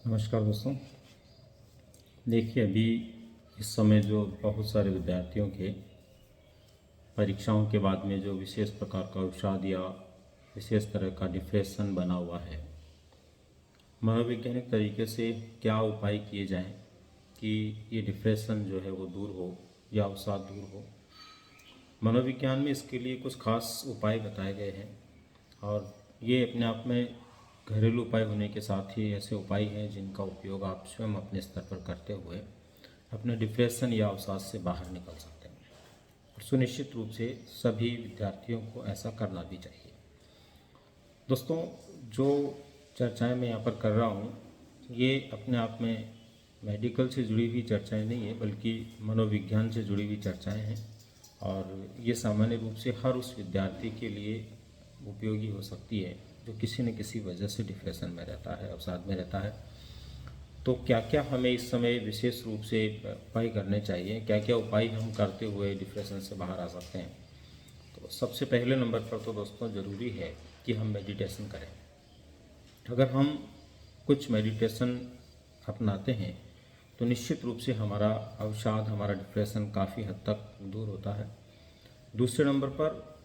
नमस्कार दोस्तों। देखिए, अभी इस समय जो बहुत सारे विद्यार्थियों के परीक्षाओं के बाद में जो विशेष प्रकार का अवसाद या विशेष तरह का डिप्रेशन बना हुआ है, मनोवैज्ञानिक तरीके से क्या उपाय किए जाएं कि ये डिप्रेशन जो है वो दूर हो या अवसाद दूर हो। मनोविज्ञान में इसके लिए कुछ खास उपाय बताए गए हैं और ये अपने आप में घरेलू उपाय होने के साथ ही ऐसे उपाय हैं जिनका उपयोग आप स्वयं अपने स्तर पर करते हुए अपने डिप्रेशन या अवसाद से बाहर निकल सकते हैं। और सुनिश्चित रूप से सभी विद्यार्थियों को ऐसा करना भी चाहिए। दोस्तों, जो चर्चाएं मैं यहाँ पर कर रहा हूँ ये अपने आप में मेडिकल से जुड़ी हुई चर्चाएं नहीं है, बल्कि मनोविज्ञान से जुड़ी हुई चर्चाएं हैं और ये सामान्य रूप से हर उस विद्यार्थी के लिए उपयोगी हो सकती है जो किसी न किसी वजह से डिप्रेशन में रहता है, अवसाद में रहता है। तो क्या क्या हमें इस समय विशेष रूप से उपाय करने चाहिए, क्या क्या उपाय हम करते हुए डिप्रेशन से बाहर आ सकते हैं। तो सबसे पहले नंबर पर तो दोस्तों ज़रूरी है कि हम मेडिटेशन करें। अगर हम कुछ मेडिटेशन अपनाते हैं तो निश्चित रूप से हमारा अवसाद, हमारा डिप्रेशन काफ़ी हद तक दूर होता है। दूसरे नंबर पर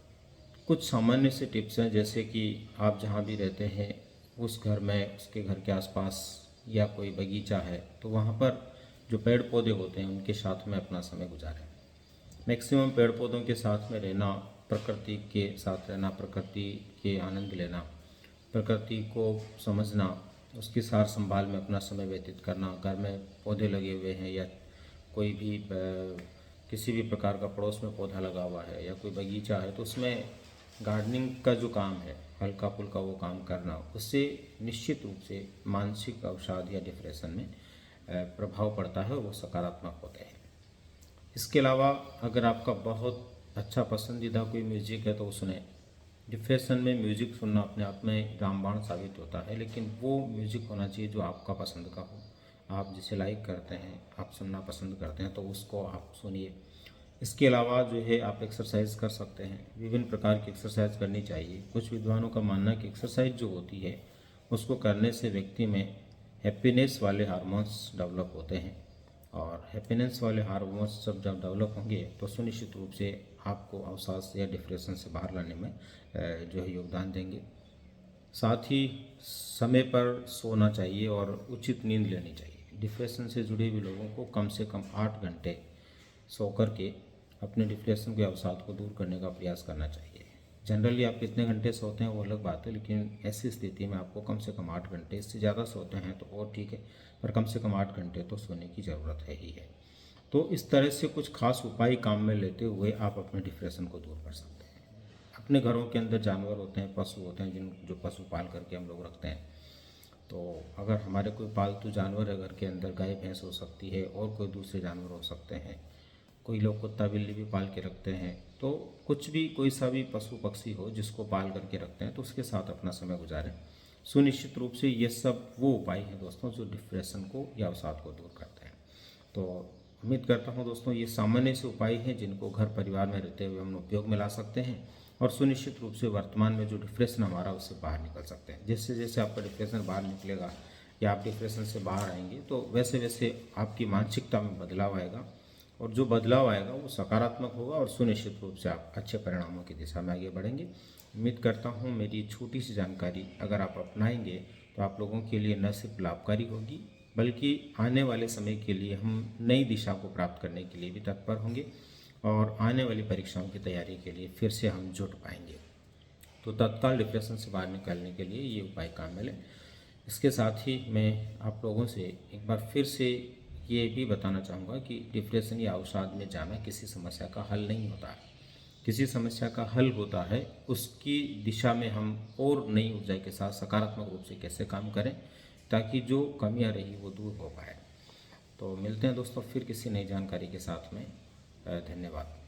कुछ सामान्य से टिप्स हैं, जैसे कि आप जहाँ भी रहते हैं उस घर में, उसके घर के आसपास या कोई बगीचा है तो वहाँ पर जो पेड़ पौधे होते हैं उनके साथ में अपना समय गुजारें। मैक्सिमम पेड़ पौधों के साथ में रहना, प्रकृति के साथ रहना, प्रकृति के आनंद लेना, प्रकृति को समझना, उसकी सार संभाल में अपना समय व्यतीत करना। घर में पौधे लगे हुए हैं या कोई भी किसी भी प्रकार का पड़ोस में पौधा लगा हुआ है या कोई बगीचा है तो उसमें गार्डनिंग का जो काम है, हल्का फुल्का वो काम करना, उससे निश्चित रूप से मानसिक अवसाद या डिप्रेशन में प्रभाव पड़ता है और वो सकारात्मक होते हैं। इसके अलावा अगर आपका बहुत अच्छा पसंदीदा कोई म्यूजिक है तो वो सुने। डिप्रेशन में म्यूजिक सुनना अपने आप में रामबाण साबित होता है, लेकिन वो म्यूजिक होना चाहिए जो आपका पसंद का हो, आप जिसे लाइक करते हैं, आप सुनना पसंद करते हैं तो उसको आप सुनिए। इसके अलावा जो है आप एक्सरसाइज कर सकते हैं, विभिन्न प्रकार की एक्सरसाइज करनी चाहिए। कुछ विद्वानों का मानना है कि एक्सरसाइज जो होती है उसको करने से व्यक्ति में हैप्पीनेस वाले हार्मोन्स डेवलप होते हैं और हैप्पीनेस वाले हार्मोन्स जब डेवलप होंगे तो सुनिश्चित रूप से आपको अवसाद से या डिप्रेशन से बाहर लाने में जो है योगदान देंगे। साथ ही समय पर सोना चाहिए और उचित नींद लेनी चाहिए। डिप्रेशन से जुड़े हुए लोगों को कम से कम 8 घंटे सो कर के अपने डिप्रेशन के अवसाद को दूर करने का प्रयास करना चाहिए। जनरली आप कितने घंटे सोते हैं वो अलग बात है, लेकिन ऐसी स्थिति में आपको कम से कम 8 घंटे, इससे ज़्यादा सोते हैं तो और ठीक है, पर कम से कम 8 घंटे तो सोने की ज़रूरत है ही है। तो इस तरह से कुछ खास उपाय काम में लेते हुए आप अपने डिप्रेशन को दूर कर सकते हैं। अपने घरों के अंदर जानवर होते हैं, पशु होते हैं, जो पशु पाल करके हम लोग रखते हैं। तो अगर हमारे कोई पालतू जानवर है घर के अंदर, गाय भैंस हो सकती है और कोई दूसरे जानवर हो सकते हैं, कोई लोग कुत्ता बिल्ली भी पाल के रखते हैं, तो कुछ भी कोई सा भी पशु पक्षी हो जिसको पाल करके रखते हैं तो उसके साथ अपना समय गुजारें। सुनिश्चित रूप से ये सब वो उपाय हैं दोस्तों जो डिप्रेशन को या अवसाद को दूर करते हैं। तो उम्मीद करता हूँ दोस्तों ये सामान्य से उपाय हैं जिनको घर परिवार में रहते हुए हम उपयोग में ला सकते हैं और सुनिश्चित रूप से वर्तमान में जो डिप्रेशन हमारा उससे बाहर निकल सकते हैं। जैसे जैसे आपका डिप्रेशन बाहर निकलेगा या आप डिप्रेशन से बाहर आएंगे तो वैसे वैसे आपकी मानसिकता में बदलाव आएगा और जो बदलाव आएगा वो सकारात्मक होगा और सुनिश्चित रूप से आप अच्छे परिणामों की दिशा में आगे बढ़ेंगे। उम्मीद करता हूँ मेरी छोटी सी जानकारी अगर आप अपनाएंगे तो आप लोगों के लिए न सिर्फ लाभकारी होगी बल्कि आने वाले समय के लिए हम नई दिशा को प्राप्त करने के लिए भी तत्पर होंगे और आने वाली परीक्षाओं की तैयारी के लिए फिर से हम जुट पाएंगे। तो तत्काल डिप्रेशन से बाहर निकलने के लिए ये उपाय काम में लें। इसके साथ ही मैं आप लोगों से एक बार फिर से ये भी बताना चाहूँगा कि डिप्रेशन या अवसाद में जाना किसी समस्या का हल नहीं होता है। किसी समस्या का हल होता है उसकी दिशा में हम और नई ऊर्जा के साथ सकारात्मक रूप से कैसे काम करें ताकि जो कमियां रही वो दूर हो पाए। तो मिलते हैं दोस्तों फिर किसी नई जानकारी के साथ में। धन्यवाद।